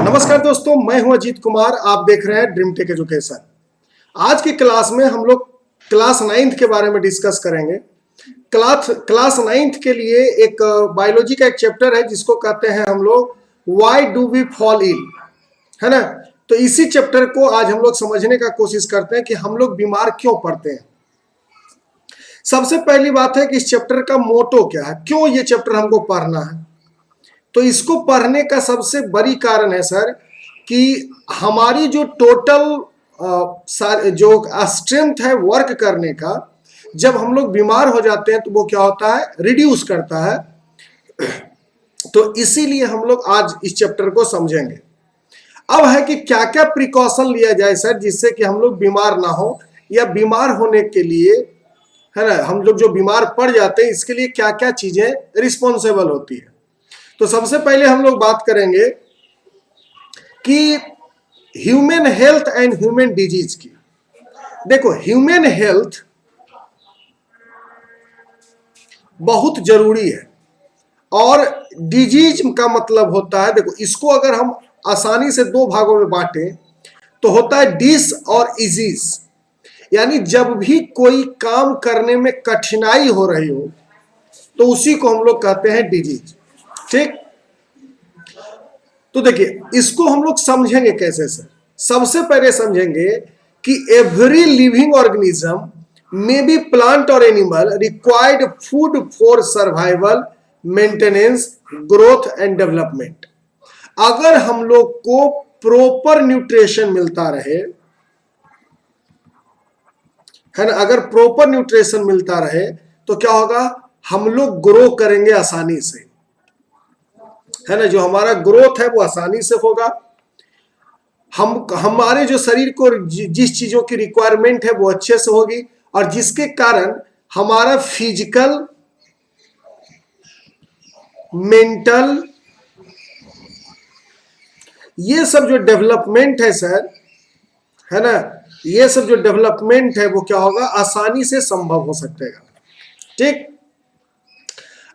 नमस्कार दोस्तों, मैं हूं अजीत कुमार। आप देख रहे हैं ड्रीम टेक एजुकेशन। आज की क्लास में हम लोग क्लास 9th के बारे में डिस्कस करेंगे। क्लास 9th के लिए एक बायोलॉजी का एक चैप्टर है जिसको कहते हैं हम लोग why do we fall ill, है ना। तो इसी चैप्टर को आज हम लोग समझने का कोशिश करते हैं कि हम लोग बीमार क्यों पड़ते हैं। सबसे पहली बात है कि इस चैप्टर का मोटो क्या है, क्यों ये चैप्टर हमको पढ़ना है। तो इसको पढ़ने का सबसे बड़ी कारण है सर कि हमारी जो टोटल जो स्ट्रेंथ है वर्क करने का, जब हम लोग बीमार हो जाते हैं तो वो क्या होता है, रिड्यूस करता है। तो इसीलिए हम लोग आज इस चैप्टर को समझेंगे। अब है कि क्या क्या प्रिकॉशन लिया जाए सर जिससे कि हम लोग बीमार ना हो, या बीमार होने के लिए, है ना, हम लोग जो बीमार पड़ जाते हैं इसके लिए क्या क्या चीजें रिस्पॉन्सिबल होती है। तो सबसे पहले हम लोग बात करेंगे कि human health and human disease की। देखो, ह्यूमन हेल्थ बहुत जरूरी है और डिजीज का मतलब होता है, देखो इसको अगर हम आसानी से दो भागों में बांटें तो होता है डिस और इजीज। यानी जब भी कोई काम करने में कठिनाई हो रही हो तो उसी को हम लोग कहते हैं डिजीज। ठीक, तो देखिए इसको हम लोग समझेंगे कैसे सर। सबसे पहले समझेंगे कि every living organism may be plant और animal required food for survival, maintenance, growth and development. अगर हम लोग को प्रॉपर न्यूट्रिशन मिलता रहे, है ना, अगर प्रॉपर न्यूट्रिशन मिलता रहे तो क्या होगा, हम लोग ग्रो करेंगे आसानी से, है ना। जो हमारा ग्रोथ है वो आसानी से होगा। हम हमारे जो शरीर को जिस चीजों की रिक्वायरमेंट है वो अच्छे से होगी, और जिसके कारण हमारा फिजिकल, मेंटल, ये सब जो डेवलपमेंट है सर, है ना, ये सब जो डेवलपमेंट है वो क्या होगा, आसानी से संभव हो सकेगा। ठीक,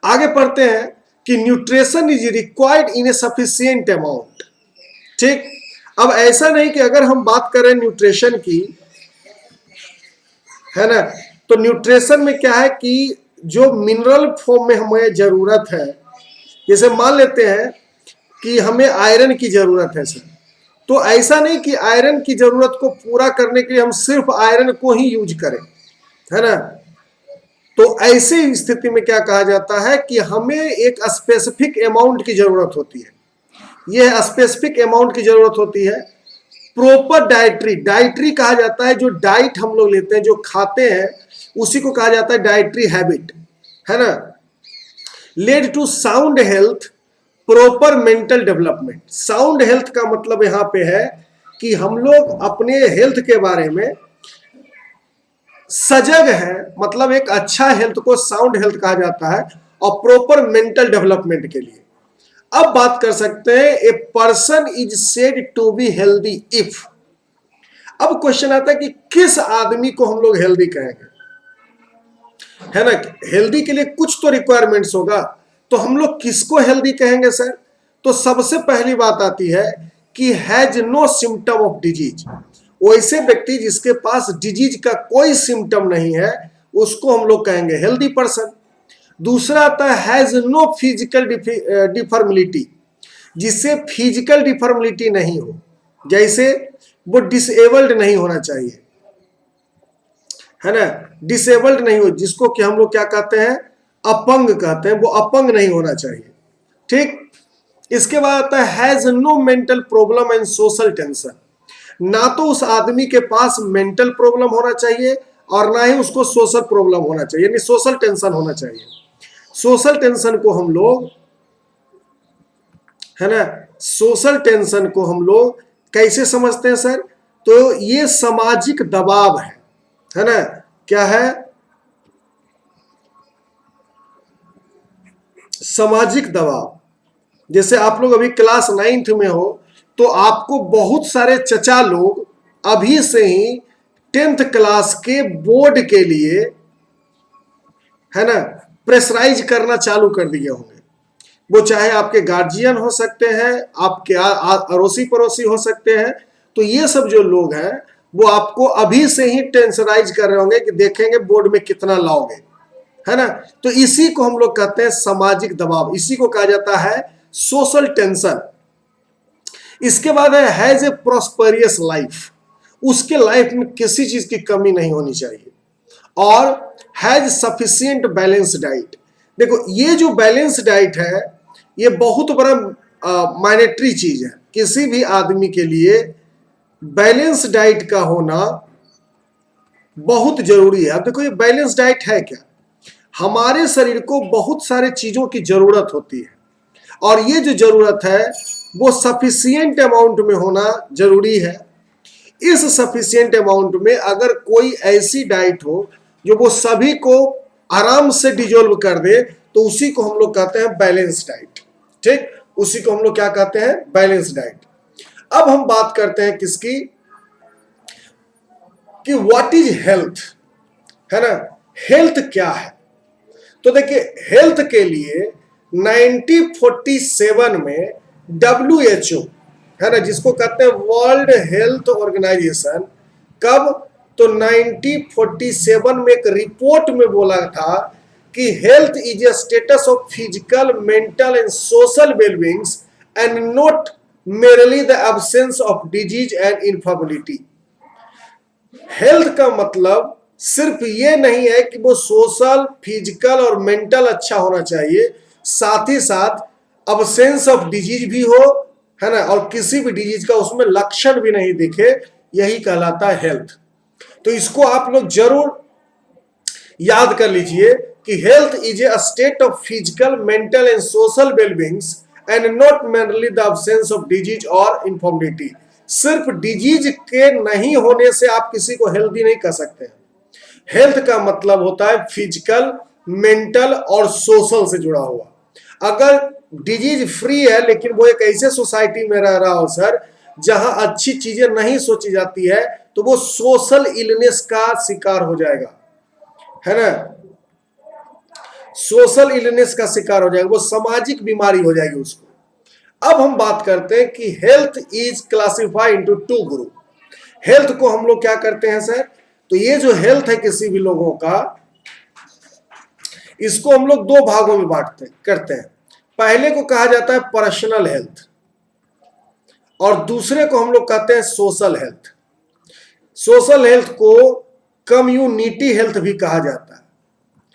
आगे पढ़ते हैं कि nutrition is required in A sufficient amount. ठीक, अब ऐसा नहीं कि अगर हम बात करें न्यूट्रिशन की, है ना, तो न्यूट्रिशन में क्या है कि जो मिनरल फॉर्म में हमें जरूरत है, जैसे मान लेते हैं कि हमें आयरन की जरूरत है सर, तो ऐसा नहीं कि आयरन की जरूरत को पूरा करने के लिए हम सिर्फ आयरन को ही यूज करें, है ना। तो ऐसी स्थिति में क्या कहा जाता है कि हमें एक स्पेसिफिक अमाउंट की जरूरत होती है। यह स्पेसिफिक अमाउंट की जरूरत होती है। प्रॉपर डाइटरी कहा जाता है, जो डाइट हम लोग लेते हैं, जो खाते हैं, उसी को कहा जाता है डाइटरी हैबिट, है ना। Led to sound health, proper mental development. Sound health का मतलब यहां पे है कि हम लोग अपने हेल्थ के बारे में सजग है, मतलब एक अच्छा हेल्थ को साउंड हेल्थ कहा जाता है, और प्रॉपर मेंटल डेवलपमेंट के लिए। अब बात कर सकते हैं, a person is said to be healthy if. अब क्वेश्चन आता है कि किस आदमी को हम लोग हेल्दी कहेंगे, है ना। हेल्दी के लिए कुछ तो रिक्वायरमेंट्स होगा, तो हम लोग किसको हेल्दी कहेंगे सर। तो सबसे पहली बात आती है कि has no symptom of disease. वैसे व्यक्ति जिसके पास डिजीज का कोई सिम्टम नहीं है उसको हम लोग कहेंगे हेल्दी पर्सन। दूसरा आता है हैज नो फिजिकल डिफॉर्मिलिटी, जिससे फिजिकल डिफॉर्मिलिटी नहीं हो, जैसे वो डिसेबल्ड नहीं होना चाहिए, है ना, डिसेबल्ड नहीं हो, जिसको कि हम लोग क्या कहते हैं, अपंग कहते हैं, वो अपंग नहीं होना चाहिए। ठीक, इसके बाद आता है has no mental problem and social tension. ना तो उस आदमी के पास मेंटल प्रॉब्लम होना चाहिए और ना ही उसको सोशल प्रॉब्लम होना चाहिए, यानी सोशल टेंशन होना चाहिए। सोशल टेंशन को हम लोग, है ना, सोशल टेंशन को हम लोग कैसे समझते हैं सर, तो ये सामाजिक दबाव है ना। क्या है, सामाजिक दबाव। जैसे आप लोग अभी क्लास 9th में हो तो आपको बहुत सारे चचा लोग अभी से ही 10th क्लास के बोर्ड के लिए, है ना, प्रेशराइज करना चालू कर दिए होंगे। वो चाहे आपके गार्जियन हो सकते हैं, आपके अड़ोसी पड़ोसी हो सकते हैं। तो ये सब जो लोग हैं वो आपको अभी से ही टेंशनाइज कर रहे होंगे कि देखेंगे बोर्ड में कितना लाओगे, है ना। तो इसी को हम लोग कहते हैं सामाजिक दबाव, इसी को कहा जाता है सोशल टेंशन। इसके बाद है हैज ए प्रॉस्पेरियस लाइफ, उसके लाइफ में किसी चीज की कमी नहीं होनी चाहिए। और हैज सफिशिएंट बैलेंस डाइट। देखो ये जो बैलेंस डाइट है ये बहुत बड़ा माइनेटरी चीज है। किसी भी आदमी के लिए बैलेंस डाइट का होना बहुत जरूरी है। अब देखो ये बैलेंस डाइट है क्या, हमारे शरीर को बहुत सारे चीजों की जरूरत होती है और ये जो जरूरत है वो सफिशिएंट अमाउंट में होना जरूरी है। इस सफिशिएंट अमाउंट में अगर कोई ऐसी डाइट हो जो वो सभी को आराम से डिजोल्व कर दे तो उसी को हम लोग कहते हैं बैलेंस डाइट। ठीक, उसी को हम लोग क्या कहते हैं, बैलेंस डाइट। अब हम बात करते हैं किसकी, कि व्हाट इज हेल्थ, है ना। हेल्थ क्या है, तो देखिए हेल्थ के लिए 1947 में WHO, है ना, जिसको कहते हैं वर्ल्ड हेल्थ ऑर्गेनाइजेशन, कब, तो 1947 में एक रिपोर्ट में बोला था कि health is a status of physical, mental and social wellbeings and not merely the absence of disease and infirmity. Health का मतलब सिर्फ ये नहीं है कि वो सोशल, फिजिकल और मेंटल अच्छा होना चाहिए, साथ ही साथ अब्सेंस ऑफ डिजीज भी हो, है ना, और किसी भी डिजीज का उसमें लक्षण भी नहीं दिखे, यही कहलाता है हेल्थ। तो इसको आप लोग जरूर याद कर लीजिए कि health is a state of physical, mental and social wellbeings and not mainly the absence of disease और इन्फॉर्मिलिटी। सिर्फ डिजीज के नहीं होने से आप किसी को हेल्दी नहीं कह सकते हैं। हेल्थ का मतलब होता है फिजिकल, मेंटल और सोशल से जुड़ा हुआ। अगर डिजीज फ्री है लेकिन वो एक ऐसे सोसाइटी में रह रहा हो सर जहां अच्छी चीजें नहीं सोची जाती है तो वो सोशल इलनेस का शिकार हो जाएगा, है ना, सोशल इलनेस का शिकार हो जाएगा, वो सामाजिक बीमारी हो जाएगी उसको। अब हम बात करते हैं कि health is classified into two group. Health को हम लोग क्या करते हैं सर, तो ये जो हेल्थ है किसी भी लोगों का, इसको हम लोग दो भागों में करते हैं। पहले को कहा जाता है पर्सनल हेल्थ और दूसरे को हम लोग कहते हैं सोशल हेल्थ। सोशल हेल्थ को कम्युनिटी हेल्थ भी कहा जाता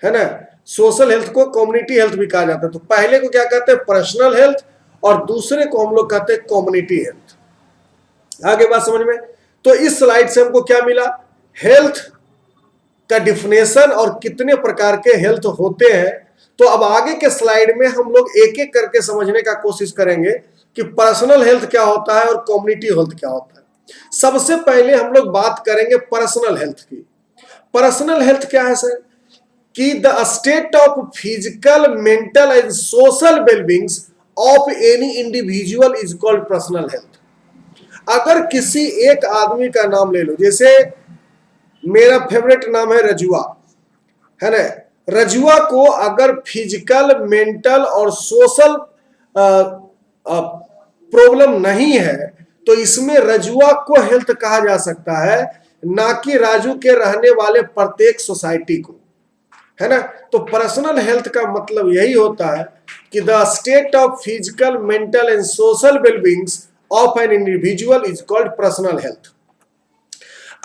है ना, सोशल हेल्थ को कम्युनिटी हेल्थ भी कहा जाता है। तो पहले को क्या कहते हैं, पर्सनल हेल्थ, और दूसरे को हम लोग कहते हैं कम्युनिटी हेल्थ। आगे बात समझ में। तो इस स्लाइड से हमको क्या मिला, हेल्थ का डिफिनेशन और कितने प्रकार के हेल्थ होते हैं। तो अब आगे के स्लाइड में हम लोग एक एक करके समझने का कोशिश करेंगे कि पर्सनल हेल्थ क्या होता है और कम्युनिटी हेल्थ क्या होता है। सबसे पहले हम लोग बात करेंगे पर्सनल हेल्थ की। पर्सनल हेल्थ क्या है सर, कि the state of physical, mental and social wellbeings of any individual is called personal health. अगर किसी एक आदमी का नाम ले लो, जैसे मेरा फेवरेट नाम है रजुआ, है ना, रजुआ को अगर फिजिकल, मेंटल और सोशल प्रॉब्लम नहीं है तो इसमें रजुआ को हेल्थ कहा जा सकता है, ना कि राजू के रहने वाले प्रत्येक सोसाइटी को, है ना। तो पर्सनल हेल्थ का मतलब यही होता है कि the state of physical, mental and social wellbeings of an individual is called personal health.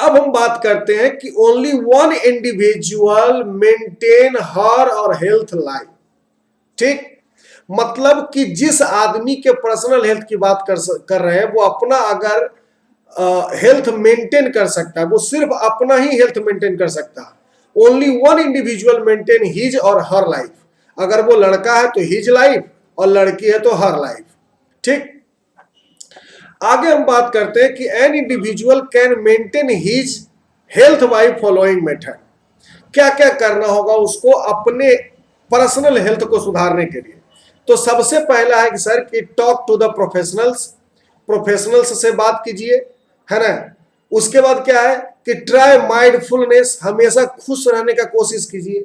अब हम बात करते हैं कि only one individual maintain her or health life. ठीक, मतलब कि जिस आदमी के पर्सनल हेल्थ की बात कर रहे हैं वो अपना अगर हेल्थ मेंटेन कर सकता है, वो सिर्फ अपना ही हेल्थ मेंटेन कर सकता है। Only one individual maintain his और हर लाइफ। अगर वो लड़का है तो हिज लाइफ और लड़की है तो हर लाइफ। ठीक, आगे हम बात करते हैं कि an individual can maintain his health by following method. क्या क्या करना होगा उसको अपने पर्सनल हेल्थ को सुधारने के लिए। तो सबसे पहला है कि सर कि talk to the professionals, professionals से बात कीजिए, है ना। उसके बाद क्या है कि ट्राई माइंडफुलनेस, हमेशा खुश रहने का कोशिश कीजिए।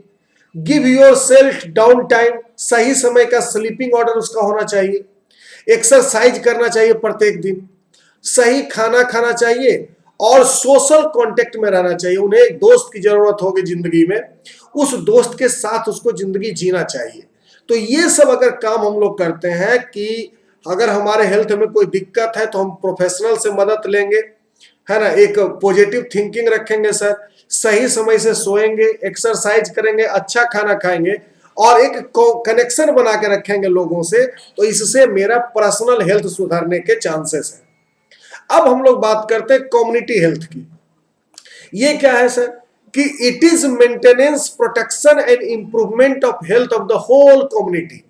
Give your self down time, सही समय का स्लीपिंग ऑर्डर उसका होना चाहिए, एक्सरसाइज करना चाहिए प्रत्येक दिन, सही खाना खाना चाहिए और सोशल कांटेक्ट में रहना चाहिए। उन्हें एक दोस्त की जरूरत होगी जिंदगी में, उस दोस्त के साथ उसको जिंदगी जीना चाहिए। तो ये सब अगर काम हम लोग करते हैं कि अगर हमारे हेल्थ में कोई दिक्कत है तो हम प्रोफेशनल से मदद लेंगे, है ना, एक पॉजिटिव थिंकिंग रखेंगे सर, सही समय से सोएंगे, एक्सरसाइज करेंगे, अच्छा खाना खाएंगे और एक कनेक्शन बना के रखेंगे लोगों से, तो इससे मेरा पर्सनल हेल्थ सुधरने के चांसेस है। अब हम लोग बात करते हैं कम्युनिटी हेल्थ की। ये क्या है सर कि it is maintenance, protection and improvement of health of the whole community.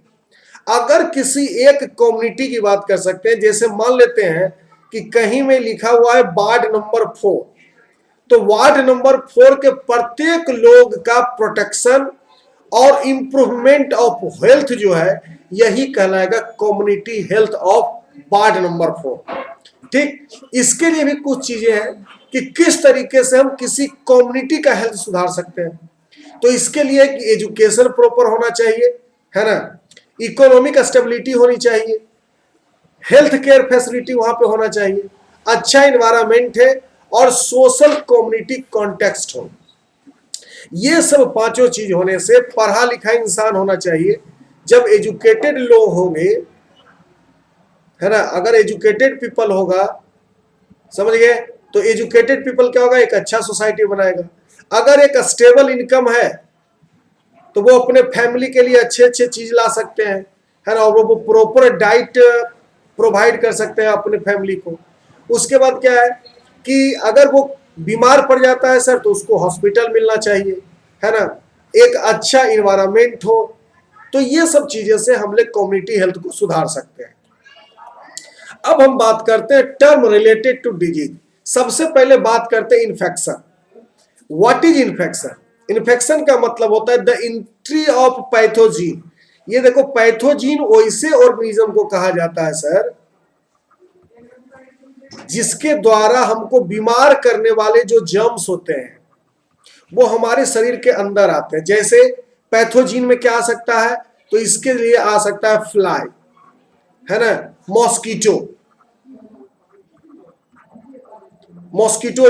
अगर किसी एक कम्युनिटी की बात कर सकते हैं, जैसे मान लेते हैं कि कहीं में लिखा हुआ है वार्ड नंबर 4, तो वार्ड नंबर 4 के प्रत्येक लोग का प्रोटेक्शन और इंप्रूवमेंट ऑफ हेल्थ जो है यही कहलाएगा community health of ward number 4। ठीक, इसके लिए भी कुछ चीजें हैं कि किस तरीके से हम किसी कम्युनिटी का हेल्थ सुधार सकते हैं। तो इसके लिए एजुकेशन प्रॉपर होना चाहिए, है ना, इकोनॉमिक स्टेबिलिटी होनी चाहिए, हेल्थ केयर फैसिलिटी वहां पे होना चाहिए, अच्छा इन्वायरमेंट है और सोशल कम्युनिटी कॉन्टेक्स्ट हो। ये सब पांचों चीज होने से पढ़ा लिखा इंसान होना चाहिए। जब एजुकेटेड लोग होंगे, है ना, अगर एजुकेटेड पीपल होगा, समझ गए, तो एजुकेटेड पीपल क्या होगा, एक अच्छा सोसाइटी बनाएगा। अगर एक स्टेबल इनकम है तो वो अपने फैमिली के लिए अच्छे अच्छे चीज ला सकते हैं, है ना, और वो प्रॉपर डाइट प्रोवाइड कर सकते हैं अपने फैमिली को। उसके बाद क्या है कि अगर वो बीमार पड़ जाता है सर तो उसको हॉस्पिटल मिलना चाहिए, है ना, एक अच्छा इन्वायरमेंट हो। तो ये सब चीजें से हम लोग कम्युनिटी हेल्थ को सुधार सकते हैं। अब हम बात करते हैं टर्म रिलेटेड टू डिजीज। सबसे पहले बात करते हैं infection. What is infection? Infection का मतलब होता है द एंट्री ऑफ पैथोजीन। ये देखो, पैथोजीन वैसे ऑर्गेनिज्म को कहा जाता है सर जिसके द्वारा हमको बीमार करने वाले जो जर्म्स होते हैं वो हमारे शरीर के अंदर आते हैं। जैसे पैथोजीन में क्या आ सकता है, तो इसके लिए आ सकता है फ्लाई, है ना, मॉस्किटो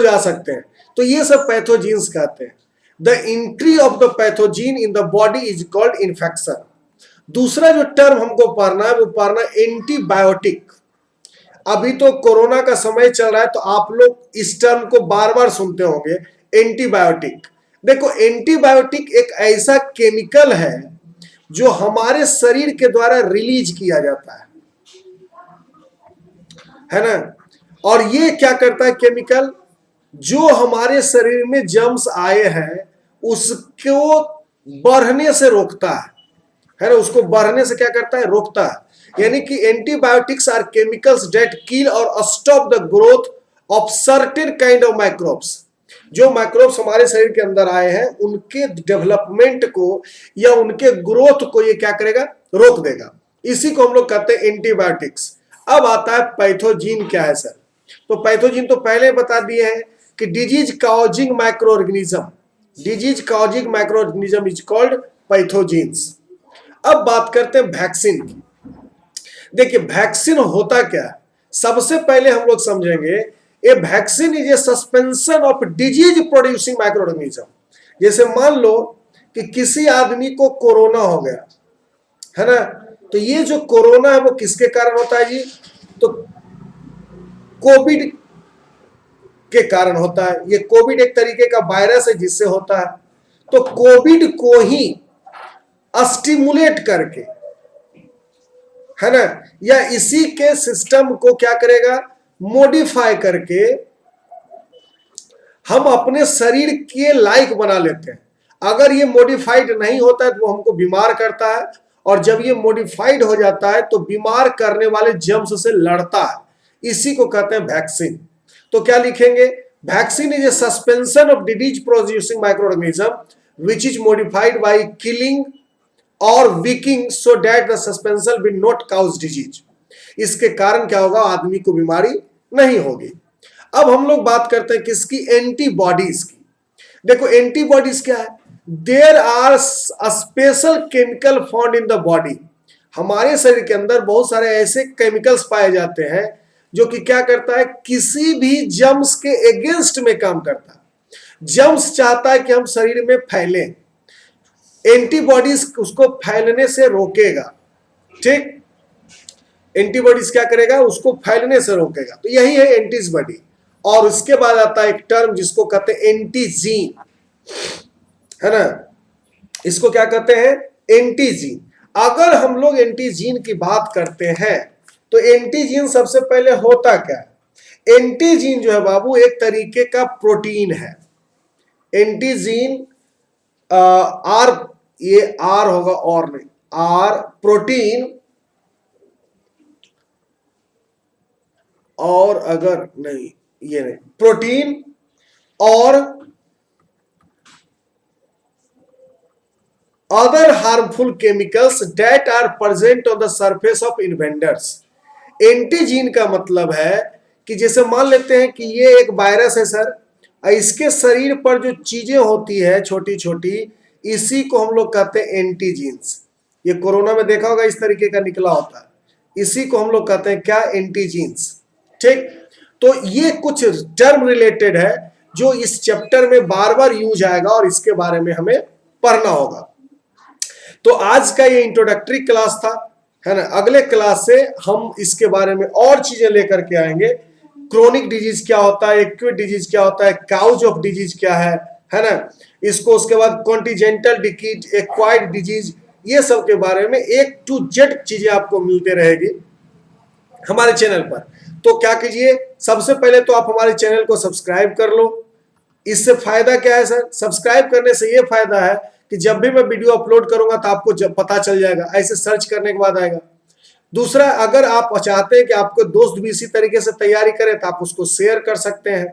जा सकते हैं। तो ये सब पैथोजीन्स कहते हैं। The entry of the pathogen in the body is called infection. दूसरा जो टर्म हमको पढ़ना है वो पढ़ना एंटीबायोटिक। अभी तो कोरोना का समय चल रहा है तो आप लोग इस टर्म को बार बार सुनते होंगे, एंटीबायोटिक। देखो, एंटीबायोटिक एक ऐसा केमिकल है जो हमारे शरीर के द्वारा रिलीज किया जाता है ना, और ये क्या करता है केमिकल, जो हमारे शरीर में जर्म्स आए हैं उसको बढ़ने से रोकता है ना, उसको बढ़ने से क्या करता है, रोकता है। यानी कि antibiotics are chemicals that kill or stop the growth of certain kind of microbes. जो माइक्रोब्स हमारे शरीर के अंदर आए हैं उनके डेवलपमेंट को या उनके ग्रोथ को ये क्या करेगा, रोक देगा। इसी को हम लोग कहते हैं एंटीबायोटिक्स। अब आता है पैथोजीन क्या है सर। तो पैथोजीन तो पहले बता दिए हैं कि disease causing micro organism, disease causing micro organism is called pathogens. अब बात करते हैं वैक्सीन की। देखिए, वैक्सीन होता क्या है, सबसे पहले हम लोग समझेंगे a vaccine is a suspension of disease producing micro organism. जैसे मान लो कि किसी आदमी को कोरोना हो गया, है ना, तो ये जो कोरोना है वो किसके कारण होता है जी, तो कोविड के कारण होता है। ये कोविड एक तरीके का वायरस है जिससे होता है। तो कोविड को ही स्टिमुलेट करके, है ना, या इसी के सिस्टम को क्या करेगा, मॉडिफाई करके हम अपने शरीर के लायक बना लेते हैं। अगर ये मॉडिफाइड नहीं होता है तो वो हमको बीमार करता है, और जब ये मॉडिफाइड हो जाता है तो बीमार करने वाले जर्म्स से लड़ता है। इसी को कहते हैं वैक्सीन। तो क्या लिखेंगे, vaccine is a suspension of disease producing micro organism which is modified by killing or weakening so that the suspension will not cause disease. इसके कारण क्या होगा, आदमी को बीमारी नहीं होगी। अब हम लोग बात करते हैं किसकी, एंटीबॉडीज की। देखो, एंटीबॉडीज क्या है, there are special chemical found in the body. हमारे शरीर के अंदर बहुत सारे ऐसे केमिकल्स पाए जाते हैं जो कि क्या करता है, किसी भी जर्म्स के अगेंस्ट में काम करता है। जर्म्स चाहता है कि हम शरीर में फैलें, एंटीबॉडीज उसको फैलने से रोकेगा। ठीक, एंटीबॉडीज क्या करेगा, उसको फैलने से रोकेगा। तो यही है एंटीबॉडी। और उसके बाद आता है एक टर्म जिसको कहते हैं एंटीजीन, है ना। इसको क्या कहते हैं, एंटीजीन। अगर हम लोग एंटीजीन की बात करते हैं तो एंटीजीन सबसे पहले होता क्या है। एंटीजीन जो है बाबू एक तरीके का प्रोटीन है। एंटीजीन आर, ये आर होगा और नहीं, आर प्रोटीन, और अगर नहीं ये नहीं, प्रोटीन और other harmful chemicals that are present on the surface of invaders। एंटीजीन का मतलब है कि जैसे मान लेते हैं कि ये एक वायरस है सर, इसके शरीर पर जो चीजें होती है छोटी छोटी, इसी को हम लोग कहते हैं एंटीजीन्स। ये कोरोना में देखा होगा इस तरीके का निकला होता है, इसी को हम लोग कहते हैं क्या, एंटीजीन्स। ठीक, तो ये कुछ टर्म रिलेटेड है जो इस चैप्टर में बार बार यूज आएगा और इसके बारे में हमें पढ़ना होगा। तो आज का ये इंट्रोडक्टरी क्लास था, है ना। अगले क्लास से हम इसके बारे में और चीजें लेकर के आएंगे। क्रोनिक डिजीज क्या होता है, एक्यूट डिजीज क्या होता है, काउज ऑफ डिजीज क्या है ना। इसको उसके बाद कॉन्टिजेंटल डिजीज, एक्वायर्ड डिजीज, ये सब के बारे में एक टू जेड चीजें आपको मिलते रहेगी हमारे चैनल पर। तो क्या कीजिए, सबसे पहले तो आप हमारे चैनल को सब्सक्राइब कर लो। इससे फायदा क्या है सर, सब्सक्राइब करने से ये फायदा है कि जब भी मैं वीडियो अपलोड करूंगा तो आपको जब पता चल जाएगा, ऐसे सर्च करने के बाद आएगा। दूसरा, अगर आप चाहते हैं कि आपके दोस्त भी इसी तरीके से तैयारी करें तो आप उसको शेयर कर सकते हैं,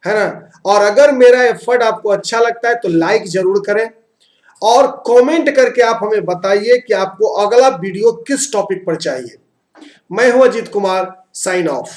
है ना। और अगर मेरा एफर्ट आपको अच्छा लगता है तो लाइक जरूर करें और कमेंट करके आप हमें बताइए कि आपको अगला वीडियो किस टॉपिक पर चाहिए। मैं हूं अजीत कुमार, साइन ऑफ।